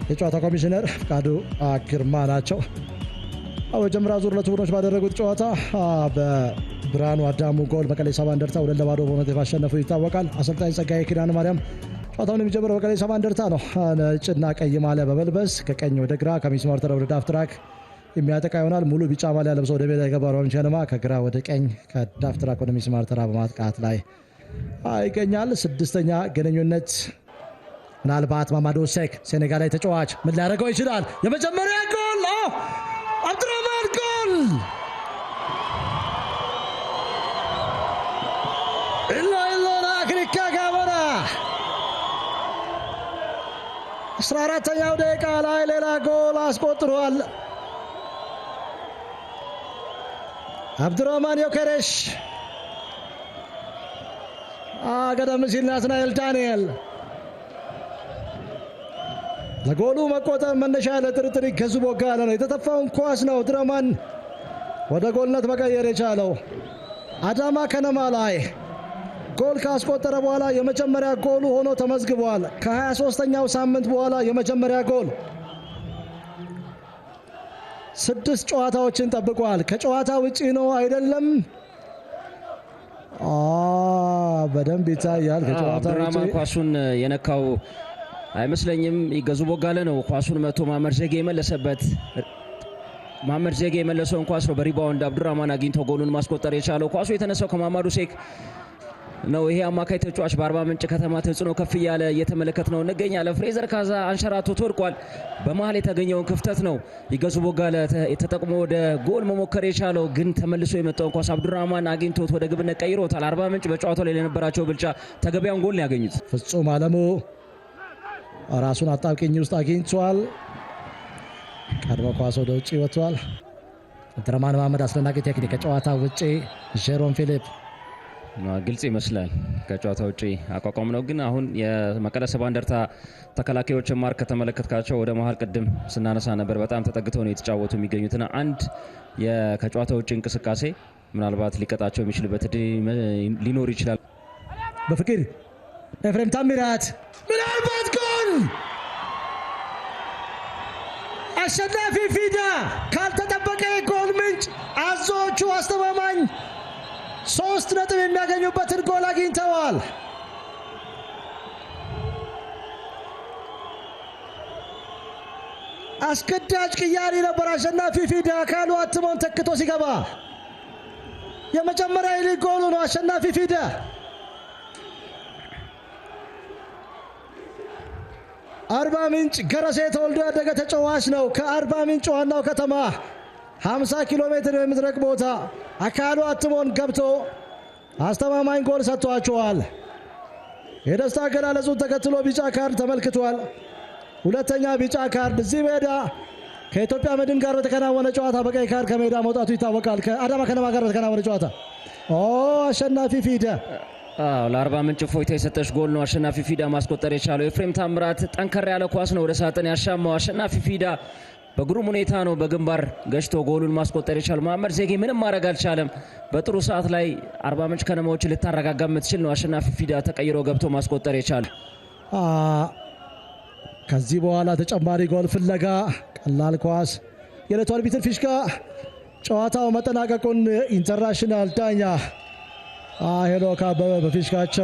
የጨዋታ ኮሚሽነር ፍቃዱ ግርማ ናቸው። በመጀመሪያ ዙር ሁለቱ ቡድኖች ባደረጉት ጨዋታ በብርሃኑ አዳሙ ጎል መቀሌ ሰባ እንደርታ 2-0 በሆነ ማሸነፉ ይታወቃል። አሰልጣኝ ጸጋዬ ኪዳነ ማርያም ጨዋታውን የሚጀምረው መቀሌ ሰባ እንደርታ ነው። ነጭና ቀይ ማሊያ በመልበስ ከቀኝ ወደ ግራ ከሚስማር ተራ ወደ ዳፍ ትራክ የሚያጠቃ ይሆናል። ሙሉ ቢጫ ማሊያ ለብሶ ወደ ሜዳ የገባው ሮን ሸነማ ከግራ ወደ ቀኝ ከዳፍ ትራክ ወደ ሚስማር ተራ በማጥቃት ላይ ይገኛል። ስድስተኛ ግንኙነት ምናልባት ማማዶ ሴክ ሴኔጋል ላይ ተጫዋች ምን ሊያደርገው ይችላል? የመጀመሪያ ጎል አብዱራህማን ጎል ኢላኢላላ ክሪካ ጋበራ 14ኛው ደቂቃ ላይ ሌላ ጎል አስቆጥሯል። አብዱራህማን ዮኬሬሽ ቀደም ሲል ናትናኤል ዳንኤል ለጎሉ መቆጠር መነሻ ለጥርጥር ይገዙ ቦጋለ ነው። የተተፋውን ኳስ ነው አብዱራህማን ወደ ጎልነት መቀየር የቻለው። አዳማ ከነማ ላይ ጎል ካስቆጠረ በኋላ የመጀመሪያ ጎሉ ሆኖ ተመዝግቧል። ከ23ኛው ሳምንት በኋላ የመጀመሪያ ጎል 6 ጨዋታዎችን ጠብቋል። ከጨዋታ ውጪ ነው አይደለም። በደንብ ይታያል። ከጨዋታ ውጪ ኳሱን የነካው አይመስለኝም። ይገዙ ቦጋለ ነው ኳሱን መቶ ማመር ዘጌ የመለሰበት። ማመር ዘጌ የመለሰውን ኳስ ነው በሪባውንድ አብዱራህማን አግኝቶ ጎሉን ማስቆጠር የቻለው። ኳሱ የተነሳው ከማማዱ ሴክ ነው። ይሄ አማካይ ተጫዋች በአርባ ምንጭ ከተማ ተጽዕኖ ከፍ እያለ እየተመለከት ነው እንገኛለን። ፍሬዘር ካዛ አንሸራቶ ተወድቋል። በመሃል የተገኘውን ክፍተት ነው ይገዙ ቦጋለ ተጠቅሞ ወደ ጎል መሞከር የቻለው። ግን ተመልሶ የመጣውን ኳስ አብዱራህማን አግኝቶት ወደ ግብነት ቀይሮታል። አርባ ምንጭ በጨዋታው ላይ ለነበራቸው ብልጫ ተገቢያውን ጎል ነው ያገኙት። ፍጹም አለሙ ራሱን አጣብቂኝ ውስጥ አግኝቷል። ቀድሞ ኳስ ወደ ውጭ ወጥቷል። አብዱራህማን መሐመድ አስደናቂ ቴክኒክ ከጨዋታ ውጪ ጄሮም ፊሊፕ ግልጽ ይመስላል ከጨዋታ ውጪ አቋቋም ነው። ግን አሁን የመቀለ ሰባ እንደርታ ተከላካዮችን ማርክ ከተመለከትካቸው ወደ መሃል ቅድም ስናነሳ ነበር በጣም ተጠግተው ነው የተጫወቱ የሚገኙትና አንድ ከጨዋታ ውጪ እንቅስቃሴ ምናልባት ሊቀጣቸው የሚችልበት ሊኖር ይችላል። በፍቅር ኤፍሬም ታምራት ምናልባት ጎል አሸናፊ ፊዳ ካልተጠበቀ የጎል ምንጭ አዞዎቹ አስተማማኝ 3 ነጥብ የሚያገኙበትን ጎል አግኝተዋል። አስገዳጅ ቅያሪ ነበር። አሸናፊ ፊዳ አካሉ አትሞን ተክቶ ሲገባ የመጀመሪያ የሊግ ጎሉ ነው። አሸናፊ ፊዳ አርባ ምንጭ ገረሴ ተወልዶ ያደገ ተጫዋች ነው። ከአርባ ምንጭ ዋናው ከተማ 50 ኪሎ ሜትር የምትርቅ ቦታ አካሉ አትሞን ገብቶ አስተማማኝ ጎል ሰጥቷቸዋል። የደስታ አገላለጹን ተከትሎ ቢጫ ካርድ ተመልክቷል። ሁለተኛ ቢጫ ካርድ እዚህ ሜዳ ከኢትዮጵያ መድን ጋር በተከናወነ ጨዋታ በቀይ ካርድ ከሜዳ መውጣቱ ይታወቃል። ከአዳማ ከነማ ጋር በተከናወነ ጨዋታ አሸናፊ ፊዳ ለአርባ ምንጭ ፎይታ የሰጠች ጎል ነው አሸናፊ ፊዳ ማስቆጠር የቻለው። ኤፍሬም ታምራት ጠንከር ያለ ኳስ ነው ወደ ሳጥን ያሻማው። አሸናፊ ፊዳ በግሩም ሁኔታ ነው በግንባር ገጭቶ ጎሉን ማስቆጠር የቻለው። መሐመድ ዜጌ ምንም ማድረግ አልቻለም። በጥሩ ሰዓት ላይ አርባ ምንጭ ከነማዎችን ልታረጋጋ የምትችል ነው አሸናፊ ፊዳ ተቀይሮ ገብቶ ማስቆጠር የቻለው። ከዚህ በኋላ ተጨማሪ ጎል ፍለጋ ቀላል ኳስ የዕለቱ አርቢትር ፊሽካ ጨዋታው መጠናቀቁን ኢንተርናሽናል ዳኛ ሄኖክ አበበ በፊሽካቸው